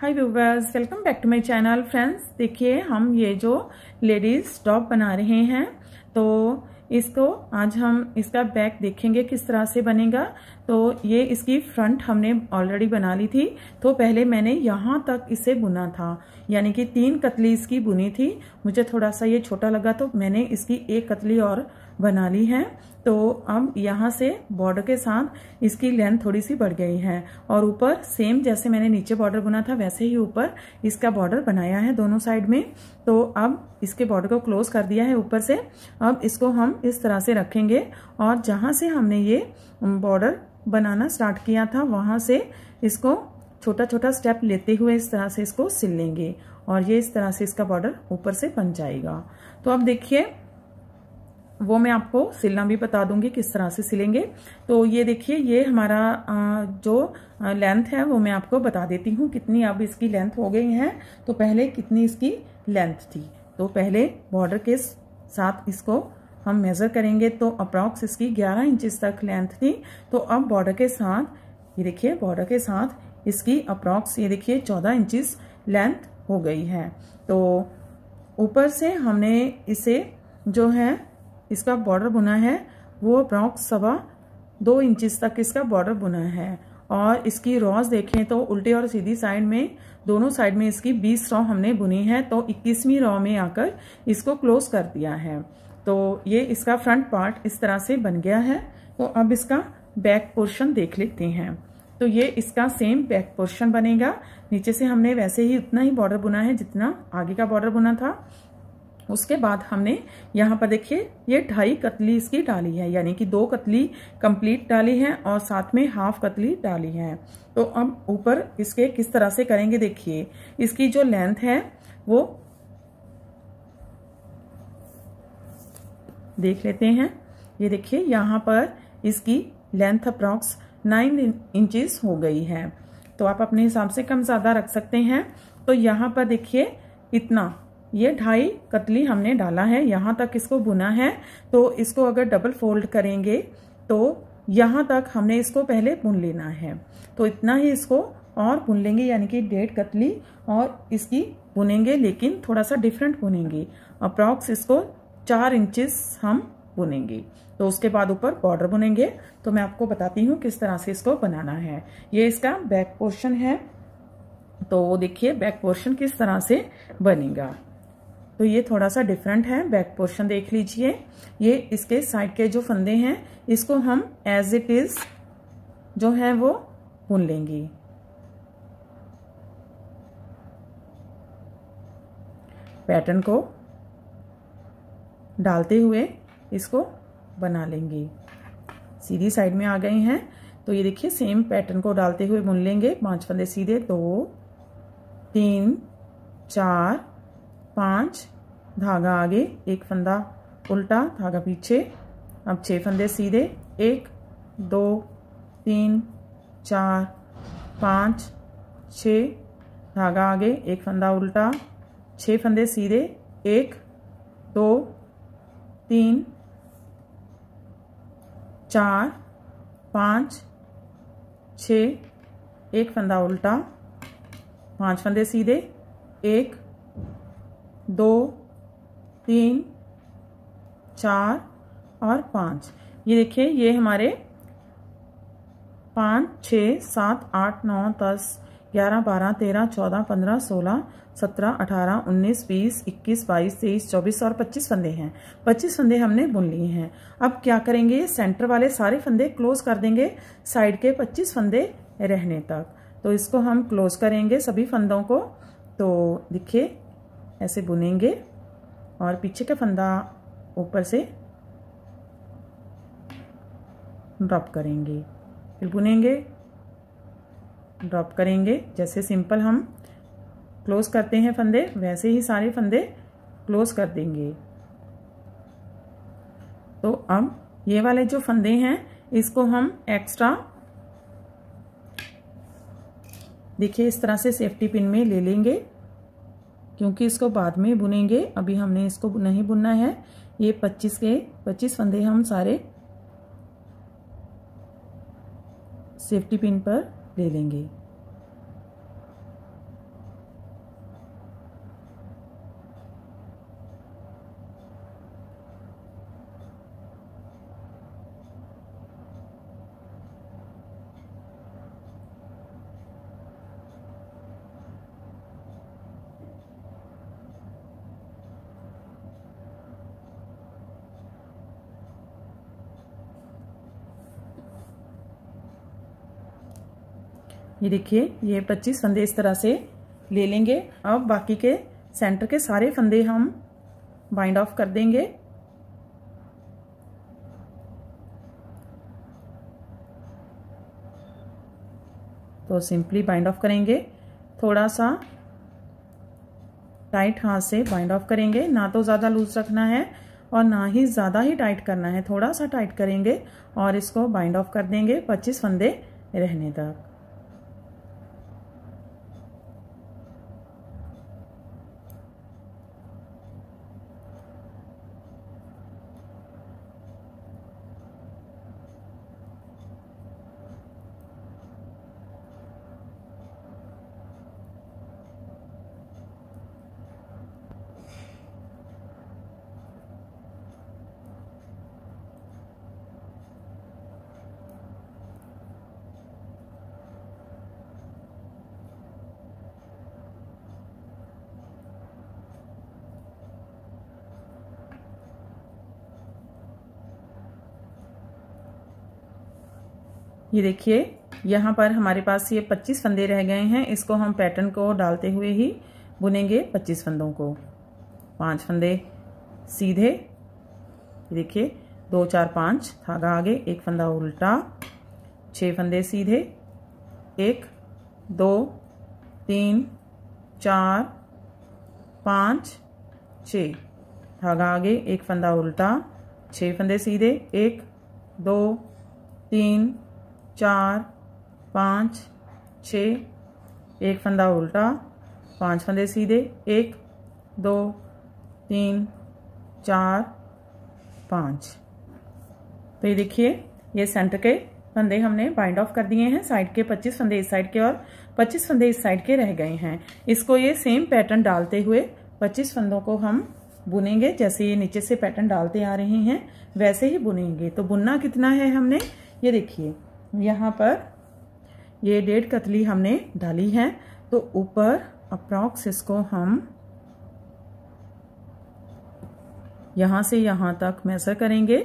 Hi viewers, welcome back to my channel. Friends, देखिए हम ये जो लेडीज टॉप बना रहे हैं, तो इसको आज हम इसका बैक देखेंगे किस तरह से बनेगा। तो ये इसकी फ्रंट हमने ऑलरेडी बना ली थी। तो पहले मैंने यहाँ तक इसे बुना था, यानी कि 3 कतली इसकी बुनी थी। मुझे थोड़ा सा ये छोटा लगा तो मैंने इसकी 1 कतली और बना ली है। तो अब यहाँ से बॉर्डर के साथ इसकी लेंथ थोड़ी सी बढ़ गई है और ऊपर सेम जैसे मैंने नीचे बॉर्डर बुना था वैसे ही ऊपर इसका बॉर्डर बनाया है दोनों साइड में। तो अब इसके बॉर्डर को क्लोज कर दिया है ऊपर से। अब इसको हम इस तरह से रखेंगे और जहां से हमने ये बॉर्डर बनाना स्टार्ट किया था वहां से इसको छोटा छोटा स्टेप लेते हुए इस तरह से इसको सिल लेंगे और ये इस तरह से इसका बॉर्डर ऊपर से बन जाएगा। तो अब देखिए, वो मैं आपको सिलना भी बता दूंगी किस तरह से सिलेंगे। तो ये देखिए, ये हमारा जो लेंथ है वो मैं आपको बता देती हूँ कितनी अब इसकी लेंथ हो गई है। तो पहले कितनी इसकी लेंथ थी, तो पहले बॉर्डर के साथ इसको हम मेजर करेंगे तो अप्रॉक्स इसकी 11 इंचेस तक लेंथ थी। तो अब बॉर्डर के साथ ये देखिए, बॉर्डर के साथ इसकी अप्रॉक्स ये देखिए 14 इंचेस लेंथ हो गई है। तो ऊपर से हमने इसे जो है इसका बॉर्डर बुना है वो अप्रॉक्स 2.25 इंचेस तक इसका बॉर्डर बुना है। और इसकी रॉस देखें तो उल्टे और सीधी साइड में दोनों साइड में इसकी 20 रॉ हमने बुनी है। तो 21वीं रॉ में आकर इसको क्लोज कर दिया है। तो ये इसका फ्रंट पार्ट इस तरह से बन गया है। तो अब इसका बैक पोर्शन देख लेते हैं। तो ये इसका सेम बैक पोर्शन बनेगा। नीचे से हमने वैसे ही उतना ही बॉर्डर बुना है जितना आगे का बॉर्डर बुना था। उसके बाद हमने यहाँ पर देखिए ये 2.5 कतली इसकी डाली है, यानी कि 2 कतली कंप्लीट डाली है और साथ में हाफ कतली डाली है। तो अब ऊपर इसके किस तरह से करेंगे, देखिए इसकी जो लेंथ है वो देख लेते हैं। ये देखिए यहाँ पर इसकी लेंथ अप्रॉक्स 9 इंचेस हो गई है। तो आप अपने हिसाब से कम ज्यादा रख सकते हैं। तो यहाँ पर देखिए इतना ये 2.5 कतली हमने डाला है, यहाँ तक इसको बुना है। तो इसको अगर डबल फोल्ड करेंगे तो यहाँ तक हमने इसको पहले बुन लेना है। तो इतना ही इसको और बुन लेंगे, यानी कि 1.5 कतली और इसकी बुनेंगे, लेकिन थोड़ा सा डिफरेंट बुनेंगे। अप्रॉक्स इसको 4 इंचेस हम बुनेंगे। तो उसके बाद ऊपर बॉर्डर बुनेंगे। तो मैं आपको बताती हूँ किस तरह से इसको बनाना है। ये इसका बैक पोर्शन है। तो देखिए बैक पोर्शन किस तरह से बनेगा। तो ये थोड़ा सा डिफरेंट है। बैक पोर्शन देख लीजिए। ये इसके साइड के जो फंदे हैं इसको हम एज इट इज जो है वो बुन लेंगे। पैटर्न को डालते हुए इसको बना लेंगे। सीधी साइड में आ गए हैं। तो ये देखिए सेम पैटर्न को डालते हुए बुन लेंगे। 5 फंदे सीधे, 2 3 4 5, धागा आगे, 1 फंदा उल्टा, धागा पीछे। अब 6 फंदे सीधे, 1 2 3 4 5 6, धागा आगे, 1 फंदा उल्टा, 6 फंदे सीधे, 1 2 3 4 5 6, 1 फंदा उल्टा, 5 फंदे सीधे, 1 2 3 4 और 5। ये देखिए ये हमारे 5 6 7 8 9 10 11 12 13 14 15 16 17 18 19 20 21 22 23 24 और 25 फंदे हैं। 25 फंदे हमने बुन लिए हैं। अब क्या करेंगे, सेंटर वाले सारे फंदे क्लोज कर देंगे, साइड के 25 फंदे रहने तक। तो इसको हम क्लोज करेंगे सभी फंदों को। तो देखिए ऐसे बुनेंगे और पीछे का फंदा ऊपर से ड्रॉप करेंगे, फिर बुनेंगे, ड्रॉप करेंगे। जैसे सिंपल हम क्लोज करते हैं फंदे, वैसे ही सारे फंदे क्लोज कर देंगे। तो अब ये वाले जो फंदे हैं इसको हम एक्स्ट्रा देखिए इस तरह से सेफ्टी पिन में ले लेंगे, क्योंकि इसको बाद में बुनेंगे। अभी हमने इसको नहीं बुनना है। ये 25 के 25 फंदे हम सारे सेफ्टी पिन पर ले लेंगे। ये देखिए ये 25 फंदे इस तरह से ले लेंगे। अब बाकी के सेंटर के सारे फंदे हम बाइंड ऑफ कर देंगे। तो सिंपली बाइंड ऑफ करेंगे, थोड़ा सा टाइट हाथ से बाइंड ऑफ करेंगे, ना तो ज़्यादा लूज रखना है और ना ही ज़्यादा ही टाइट करना है, थोड़ा सा टाइट करेंगे और इसको बाइंड ऑफ कर देंगे 25 फंदे रहने तक। ये देखिए यहाँ पर हमारे पास ये 25 फंदे रह गए हैं। इसको हम पैटर्न को डालते हुए ही बुनेंगे 25 फंदों को। 5 फंदे सीधे, ये देखिए 2 4 5 धागा आगे, 1 फंदा उल्टा, 6 फंदे सीधे, 1 2 3 4 5 6 धागा आगे, 1 फंदा उल्टा, 6 फंदे सीधे, 1 2 3 4 5 6, 1 फंदा उल्टा, 5 फंदे सीधे, 1 2 3 4 5। तो ये देखिए ये सेंटर के फंदे हमने बाइंड ऑफ कर दिए हैं। साइड के 25 फंदे इस साइड के और 25 फंदे इस साइड के रह गए हैं। इसको ये सेम पैटर्न डालते हुए 25 फंदों को हम बुनेंगे। जैसे ये नीचे से पैटर्न डालते आ रहे हैं वैसे ही बुनेंगे। तो बुनना कितना है हमने, ये देखिए यहाँ पर ये 1.5 कतली हमने डाली है, तो ऊपर अप्रॉक्स इसको हम यहाँ से यहाँ तक मेजर करेंगे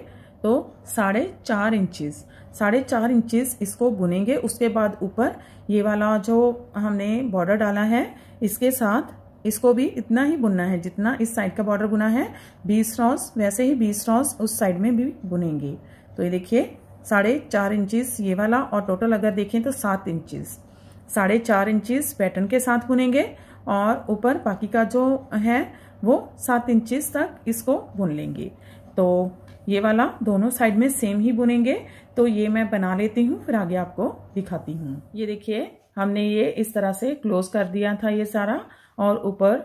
तो 4.5 इंचेस, 4.5 इंचेस इसको बुनेंगे। उसके बाद ऊपर ये वाला जो हमने बॉर्डर डाला है इसके साथ इसको भी इतना ही बुनना है जितना इस साइड का बॉर्डर बुना है 20 रॉस, वैसे ही 20 रॉस उस साइड में भी बुनेंगे। तो ये देखिए 4.5 इंचेस ये वाला और टोटल अगर देखें तो 7 इंचेस, 4.5 इंचेस पैटर्न के साथ बुनेंगे और ऊपर बाकी का जो है वो 7 इंचेस तक इसको बुन लेंगे। तो ये वाला दोनों साइड में सेम ही बुनेंगे। तो ये मैं बना लेती हूँ फिर आगे आपको दिखाती हूँ। ये देखिए हमने ये इस तरह से क्लोज कर दिया था ये सारा और ऊपर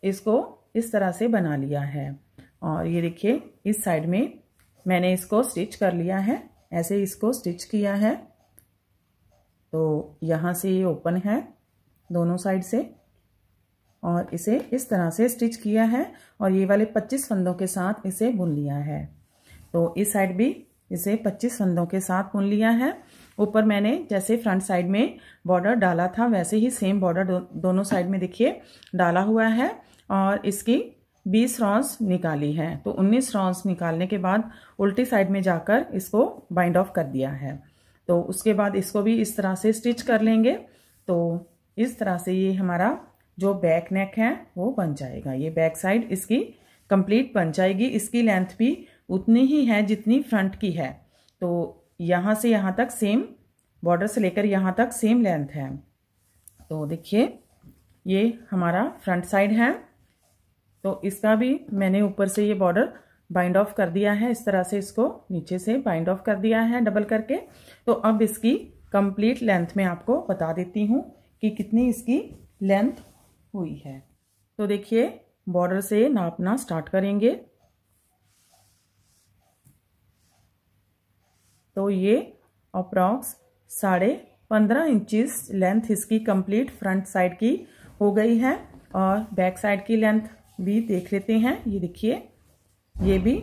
इसको इस तरह से बना लिया है। और ये देखिए इस साइड में मैंने इसको स्टिच कर लिया है, ऐसे इसको स्टिच किया है। तो यहाँ से ये ओपन है दोनों साइड से और इसे इस तरह से स्टिच किया है और ये वाले 25 फंदों के साथ इसे बुन लिया है। तो इस साइड भी इसे 25 फंदों के साथ बुन लिया है। ऊपर मैंने जैसे फ्रंट साइड में बॉर्डर डाला था वैसे ही सेम बॉर्डर दोनों साइड में देखिए डाला हुआ है और इसकी 20 रॉस निकाली है। तो 19 रॉस निकालने के बाद उल्टी साइड में जाकर इसको बाइंड ऑफ कर दिया है। तो उसके बाद इसको भी इस तरह से स्टिच कर लेंगे। तो इस तरह से ये हमारा जो बैक नेक है वो बन जाएगा। ये बैक साइड इसकी कंप्लीट बन जाएगी। इसकी लेंथ भी उतनी ही है जितनी फ्रंट की है। तो यहाँ से यहाँ तक सेम, बॉर्डर से लेकर यहाँ तक सेम लेंथ है। तो देखिए ये हमारा फ्रंट साइड है। तो इसका भी मैंने ऊपर से ये बॉर्डर बाइंड ऑफ कर दिया है, इस तरह से इसको नीचे से बाइंड ऑफ कर दिया है डबल करके। तो अब इसकी कंप्लीट लेंथ में आपको बता देती हूँ कि कितनी इसकी लेंथ हुई है। तो देखिए बॉर्डर से नापना स्टार्ट करेंगे। तो ये अप्रॉक्स 15.5 इंचेस लेंथ इसकी कंप्लीट फ्रंट साइड की हो गई है। और बैक साइड की लेंथ भी देख लेते हैं। ये देखिए ये भी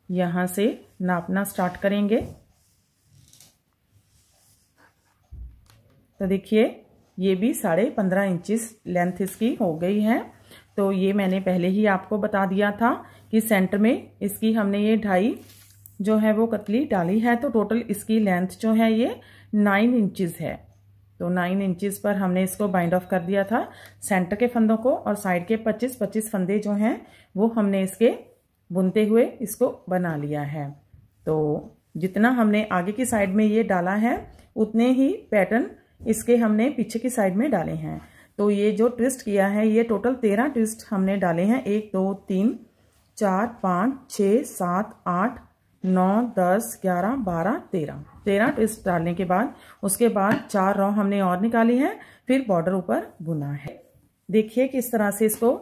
यहां से नापना स्टार्ट करेंगे। तो देखिए ये भी 15.5 इंचेस लेंथ इसकी हो गई है। तो ये मैंने पहले ही आपको बता दिया था कि सेंटर में इसकी हमने ये 2.5 जो है वो कतली डाली है। तो टोटल इसकी लेंथ जो है ये 9 इंचेस है। तो 9 इंचेस पर हमने इसको बाइंड ऑफ कर दिया था सेंटर के फंदों को, और साइड के 25-25 फंदे जो हैं वो हमने इसके बुनते हुए इसको बना लिया है। तो जितना हमने आगे की साइड में ये डाला है उतने ही पैटर्न इसके हमने पीछे की साइड में डाले हैं। तो ये जो ट्विस्ट किया है ये टोटल 13 ट्विस्ट हमने डाले हैं। 1 2 3 4 5 6 7 8 9 10 11 12 13 ट्विस्ट डालने के बाद उसके बाद 4 रॉ हमने और निकाली है, फिर बॉर्डर ऊपर बुना है। देखिए किस तरह से इसको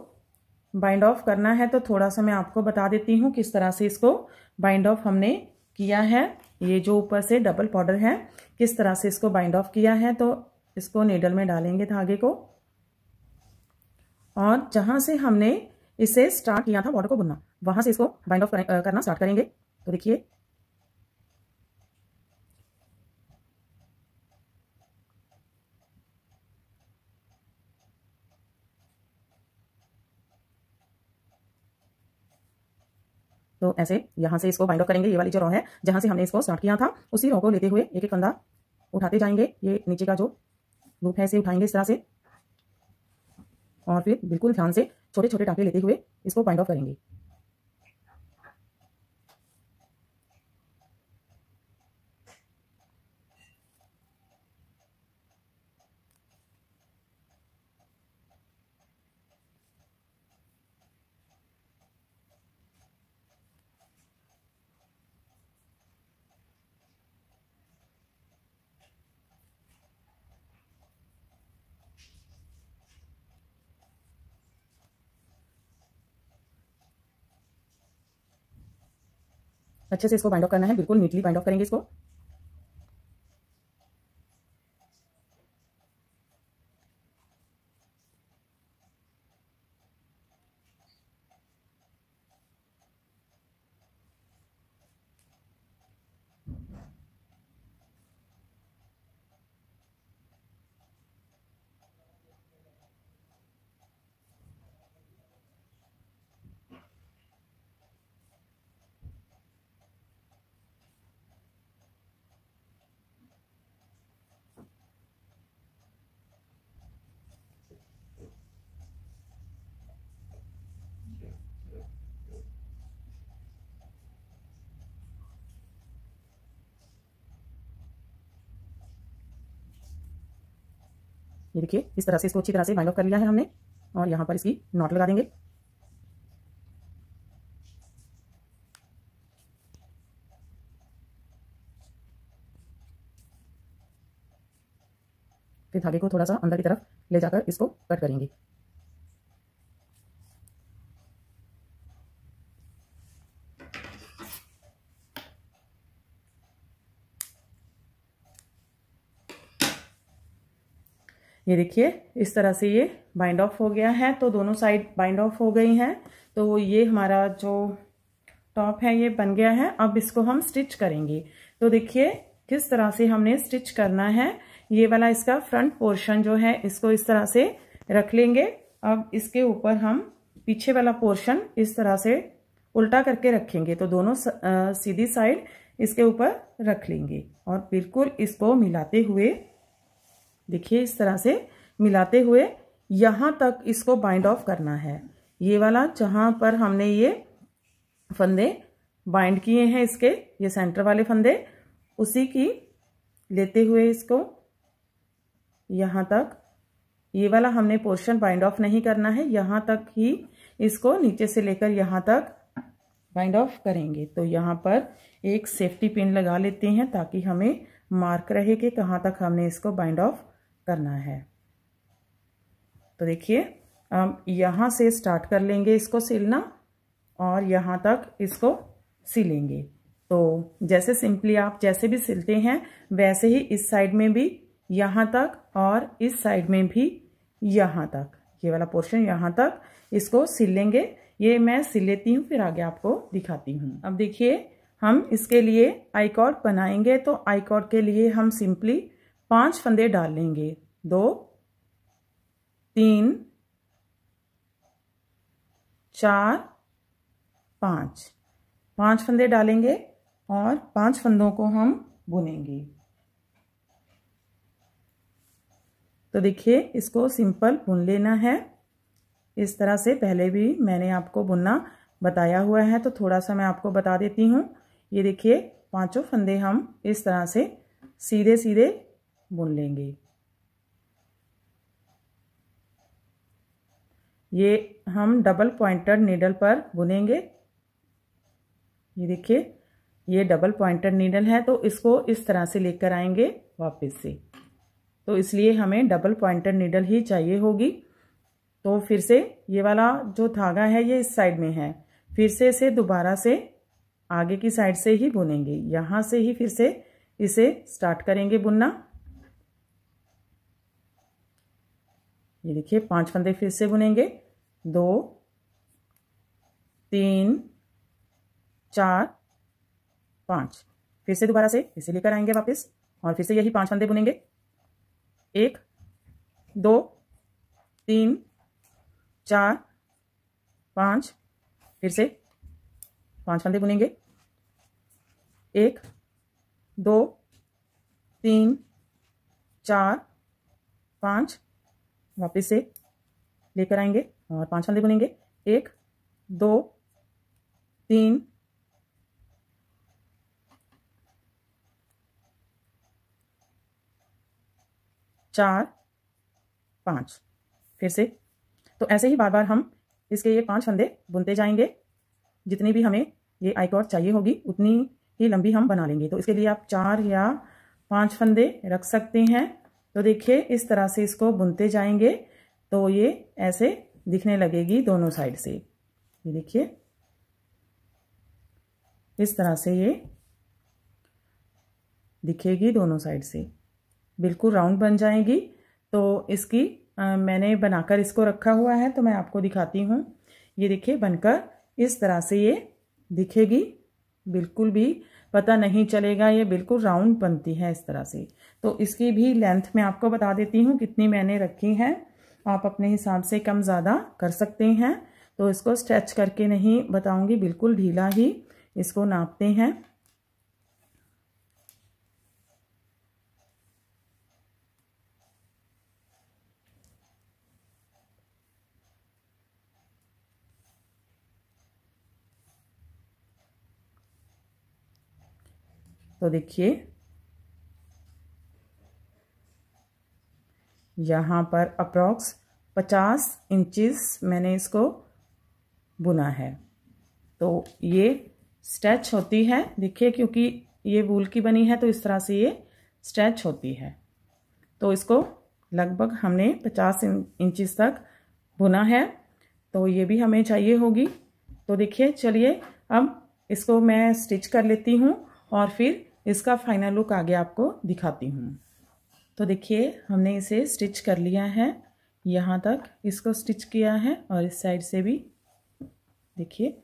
बाइंड ऑफ करना है। तो थोड़ा सा मैं आपको बता देती हूँ किस तरह से इसको बाइंड ऑफ हमने किया है। ये जो ऊपर से डबल बॉर्डर है किस तरह से इसको बाइंड ऑफ किया है। तो इसको नीडल में डालेंगे धागे को, और जहां से हमने इसे स्टार्ट किया था बॉर्डर को बुनना, वहां से इसको बाइंड ऑफ करना स्टार्ट करेंगे। तो देखिए तो ऐसे यहां से इसको बाइंड ऑफ करेंगे। ये वाली जो रॉ है जहां से हमने इसको स्टार्ट किया था उसी रॉ को लेते हुए एक एक फंदा उठाते जाएंगे। ये नीचे का जो लूप है इसे उठाएंगे इस तरह से, और फिर बिल्कुल ध्यान से छोटे छोटे टाँके लेते हुए इसको बाइंड ऑफ करेंगे। अच्छे से इसको बाइंड ऑफ करना है, बिल्कुल नीटली बाइंड ऑफ करेंगे इसको। ये देखिए इस तरह से इसको अच्छी तरह से बाइंड ऑफ कर लिया है हमने, और यहाँ पर इसकी नॉट लगा देंगे। फिर धागे को थोड़ा सा अंदर की तरफ ले जाकर इसको कट करेंगे। ये देखिए इस तरह से ये बाइंड ऑफ हो गया है। तो दोनों साइड बाइंड ऑफ हो गई हैं। तो ये हमारा जो टॉप है ये बन गया है। अब इसको हम स्टिच करेंगे। तो देखिए किस तरह से हमने स्टिच करना है। ये वाला इसका फ्रंट पोर्शन जो है इसको इस तरह से रख लेंगे। अब इसके ऊपर हम पीछे वाला पोर्शन इस तरह से उल्टा करके रखेंगे। तो दोनों सीधी साइड इसके ऊपर रख लेंगे और बिल्कुल इसको मिलाते हुए, देखिए इस तरह से मिलाते हुए यहाँ तक इसको बाइंड ऑफ करना है। ये वाला जहाँ पर हमने ये फंदे बाइंड किए हैं इसके, ये सेंटर वाले फंदे, उसी की लेते हुए इसको यहाँ तक, ये वाला हमने पोर्शन बाइंड ऑफ नहीं करना है, यहाँ तक ही इसको नीचे से लेकर यहाँ तक बाइंड ऑफ करेंगे। तो यहाँ पर एक सेफ्टी पिन लगा लेते हैं ताकि हमें मार्क रहे कि कहाँ तक हमने इसको बाइंड ऑफ करना है। तो देखिए अब यहाँ से स्टार्ट कर लेंगे इसको सिलना और यहाँ तक इसको सिलेंगे। तो जैसे सिंपली आप जैसे भी सिलते हैं वैसे ही इस साइड में भी यहाँ तक और इस साइड में भी यहाँ तक, ये वाला पोर्शन यहाँ तक इसको सिल लेंगे। ये मैं सिल लेती हूँ फिर आगे आपको दिखाती हूँ। अब देखिए हम इसके लिए आई कॉर्ड बनाएंगे। तो आई कॉर्ड के लिए हम सिंपली 5 फंदे डाल लेंगे। 2 3 4 5 फंदे डालेंगे और 5 फंदों को हम बुनेंगे। तो देखिए इसको सिंपल बुन लेना है इस तरह से। पहले भी मैंने आपको बुनना बताया हुआ है, तो थोड़ा सा मैं आपको बता देती हूँ। ये देखिए 5 फंदे हम इस तरह से सीधे सीधे बुन लेंगे। ये हम डबल पॉइंटेड नीडल पर बुनेंगे। ये देखिए ये डबल पॉइंटेड नीडल है, तो इसको इस तरह से लेकर आएंगे वापस से। तो इसलिए हमें डबल पॉइंटेड नीडल ही चाहिए होगी। तो फिर से ये वाला जो धागा है ये इस साइड में है, फिर से इसे दोबारा से आगे की साइड से ही बुनेंगे। यहाँ से ही फिर से इसे स्टार्ट करेंगे बुनना। ये देखिए 5 फंदे फिर से बुनेंगे, 2 3 4 5। फिर से दोबारा से इसे लेकर आएंगे वापस और फिर से यही 5 फंदे बुनेंगे। 1 2 3 4 5। फिर से 5 फंदे बुनेंगे। 1 2 3 4 5। वापस से लेकर आएंगे और 5 फंदे बुनेंगे। 1 2 3 4 5। फिर से। तो ऐसे ही बार बार हम इसके ये 5 फंदे बुनते जाएंगे। जितनी भी हमें ये आई कॉर्ड चाहिए होगी उतनी ही लंबी हम बना लेंगे। तो इसके लिए आप 4 या 5 फंदे रख सकते हैं। तो देखिए इस तरह से इसको बुनते जाएंगे तो ये ऐसे दिखने लगेगी दोनों साइड से। ये देखिए इस तरह से ये दिखेगी दोनों साइड से, बिल्कुल राउंड बन जाएगी। तो इसकी मैंने बनाकर इसको रखा हुआ है, तो मैं आपको दिखाती हूँ। ये देखिए बनकर इस तरह से ये दिखेगी, बिल्कुल भी पता नहीं चलेगा, ये बिल्कुल राउंड बनती है इस तरह से। तो इसकी भी लेंथ मैं आपको बता देती हूँ कितनी मैंने रखी है। आप अपने हिसाब से कम ज़्यादा कर सकते हैं। तो इसको स्ट्रेच करके नहीं बताऊंगी, बिल्कुल ढीला ही इसको नापते हैं। तो देखिए यहाँ पर अप्रॉक्स 50 इंचेस मैंने इसको बुना है। तो ये स्ट्रेच होती है, देखिए क्योंकि ये वूल की बनी है तो इस तरह से ये स्ट्रेच होती है। तो इसको लगभग हमने 50 इंचेस तक बुना है, तो ये भी हमें चाहिए होगी। तो देखिए चलिए अब इसको मैं स्टिच कर लेती हूँ और फिर इसका फाइनल लुक आगे आपको दिखाती हूँ। तो देखिए हमने इसे स्टिच कर लिया है, यहाँ तक इसको स्टिच किया है और इस साइड से भी देखिए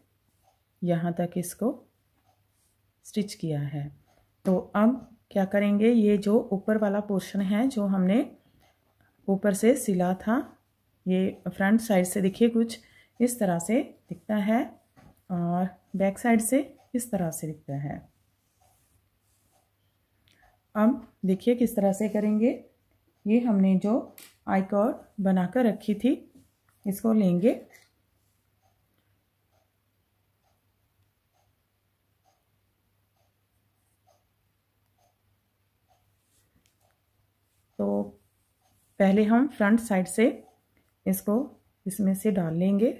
यहाँ तक इसको स्टिच किया है। तो अब क्या करेंगे, ये जो ऊपर वाला पोर्शन है जो हमने ऊपर से सिला था, ये फ्रंट साइड से देखिए कुछ इस तरह से दिखता है और बैक साइड से इस तरह से दिखता है। अब देखिए किस तरह से करेंगे। ये हमने जो आई कॉर्ड बनाकर रखी थी इसको लेंगे, तो पहले हम फ्रंट साइड से इसको इसमें से डाल लेंगे।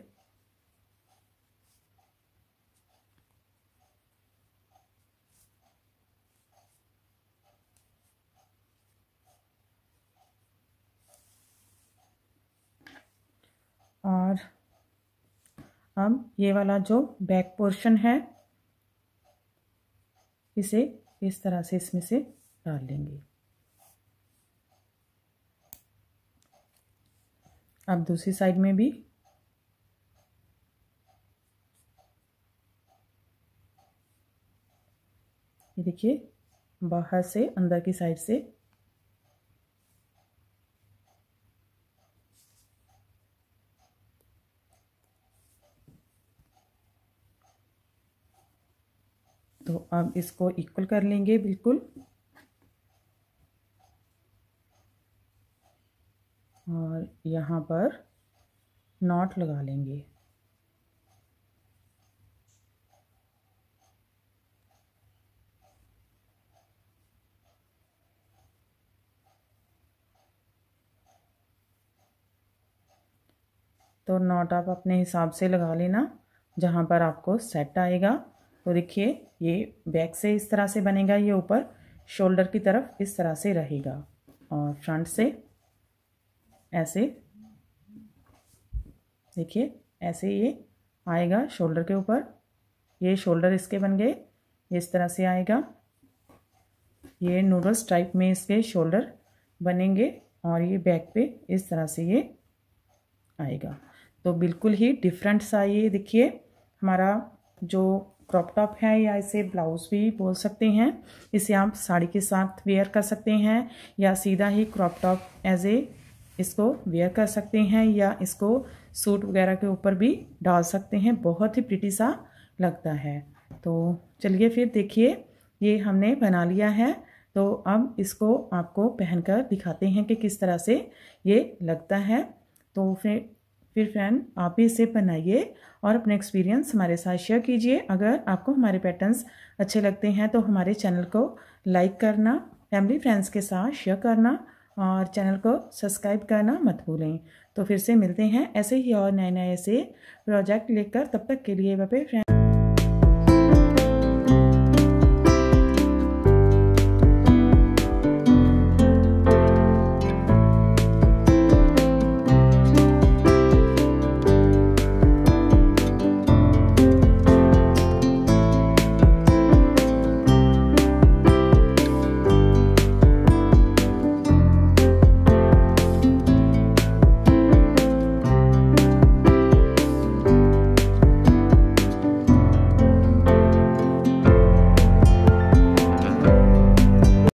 और अब ये वाला जो बैक पोर्शन है इसे इस तरह से इसमें से डाल लेंगे। अब दूसरी साइड में भी ये देखिए बाहर से अंदर की साइड से तो अब इसको इक्वल कर लेंगे बिल्कुल, और यहाँ पर नॉट लगा लेंगे। तो नॉट आप अपने हिसाब से लगा लेना जहाँ पर आपको सेट आएगा। तो देखिए ये बैक से इस तरह से बनेगा, ये ऊपर शोल्डर की तरफ इस तरह से रहेगा, और फ्रंट से ऐसे देखिए ऐसे ये आएगा शोल्डर के ऊपर। ये शोल्डर इसके बन गए, इस तरह से आएगा। ये नूडल्स टाइप में इसके शोल्डर बनेंगे, और ये बैक पे इस तरह से ये आएगा। तो बिल्कुल ही डिफरेंट सा ये देखिए हमारा जो क्रॉप टॉप है, या इसे ब्लाउज़ भी बोल सकते हैं। इसे आप साड़ी के साथ वेयर कर सकते हैं, या सीधा ही क्रॉप टॉप एज ए इसको वेयर कर सकते हैं, या इसको सूट वगैरह के ऊपर भी डाल सकते हैं। बहुत ही प्रिटी सा लगता है। तो चलिए फिर देखिए ये हमने बना लिया है। तो अब इसको आपको पहनकर दिखाते हैं कि किस तरह से ये लगता है। तो फिर फ्रेंड आप भी इसे बनाइए और अपने एक्सपीरियंस हमारे साथ शेयर कीजिए। अगर आपको हमारे पैटर्न्स अच्छे लगते हैं तो हमारे चैनल को लाइक करना, फैमिली फ्रेंड्स के साथ शेयर करना, और चैनल को सब्सक्राइब करना मत भूलें। तो फिर से मिलते हैं ऐसे ही और नए नए से प्रोजेक्ट लेकर। तब तक के लिए बाय बाय फ्रेंड्स।